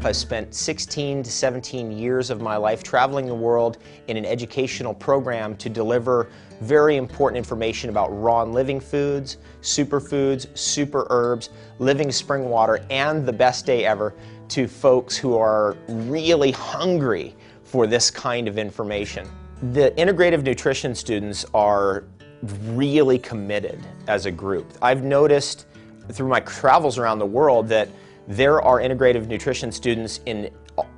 Wolfe. I spent 16 to 17 years of my life traveling the world in an educational program to deliver very important information about raw and living foods, superfoods, super herbs, living spring water, and the best day ever to folks who are really hungry for this kind of information. The integrative nutrition students are really committed as a group. I've noticed through my travels around the world that there are integrative nutrition students in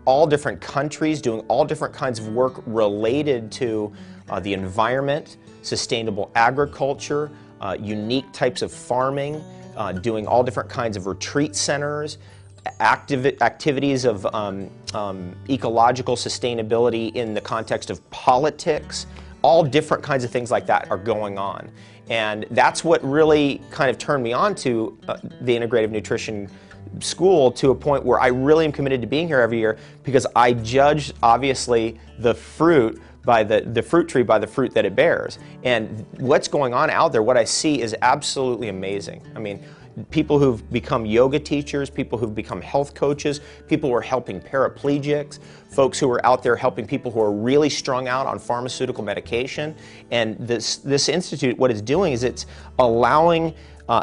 all different countries doing all different kinds of work related to the environment, sustainable agriculture, unique types of farming, doing all different kinds of retreat centers, activities of ecological sustainability in the context of politics. All different kinds of things like that are going on. And that's what really kind of turned me on to the integrative nutrition school, to a point where I really am committed to being here every year, because I judge, obviously, the fruit by the fruit tree by the fruit that it bears. And what's going on out there, what I see, is absolutely amazing. I mean, people who've become yoga teachers, people who've become health coaches, people who are helping paraplegics, folks who are out there helping people who are really strung out on pharmaceutical medication. And this institute, what it's doing is it's allowing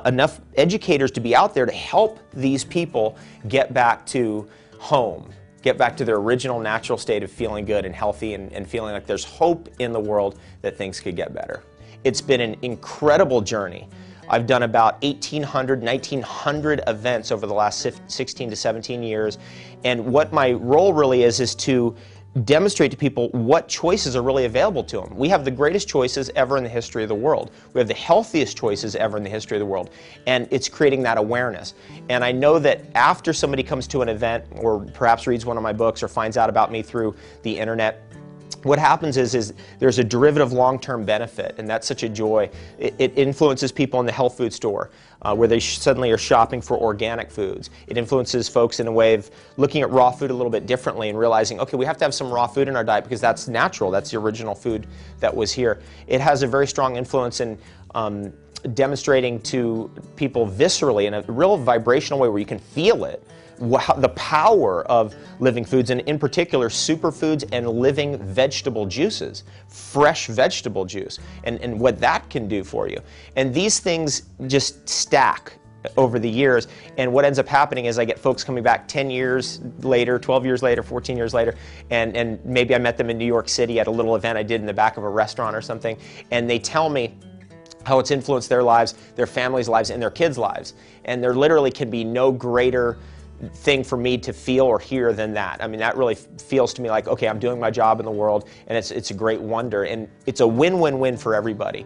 enough educators to be out there to help these people get back to home, get back to their original natural state of feeling good and healthy and feeling like there's hope in the world that things could get better. It's been an incredible journey. I've done about 1,800, 1,900 events over the last 16 to 17 years, and what my role really is to demonstrate to people what choices are really available to them. We have the greatest choices ever in the history of the world. We have the healthiest choices ever in the history of the world, and it's creating that awareness. And I know that after somebody comes to an event, or perhaps reads one of my books, or finds out about me through the internet, what happens is there's a derivative long-term benefit, and that's such a joy. It influences people in the health food store, where they suddenly are shopping for organic foods. It influences folks in a way of looking at raw food a little bit differently and realizing, okay, we have to have some raw food in our diet because that's natural, that's the original food that was here. It has a very strong influence in demonstrating to people viscerally, in a real vibrational way where you can feel it, the power of living foods, and in particular superfoods and living vegetable juices, fresh vegetable juice, and what that can do for you. And these things just stack over the years, and what ends up happening is I get folks coming back 10 years later, 12 years later, 14 years later, and maybe I met them in New York City at a little event I did in the back of a restaurant or something, and they tell me how it's influenced their lives, their families' lives, and their kids' lives. And there literally can be no greater thing for me to feel or hear than that. I mean, that really feels to me like, okay, I'm doing my job in the world, and it's a great wonder, and it's a win-win-win for everybody.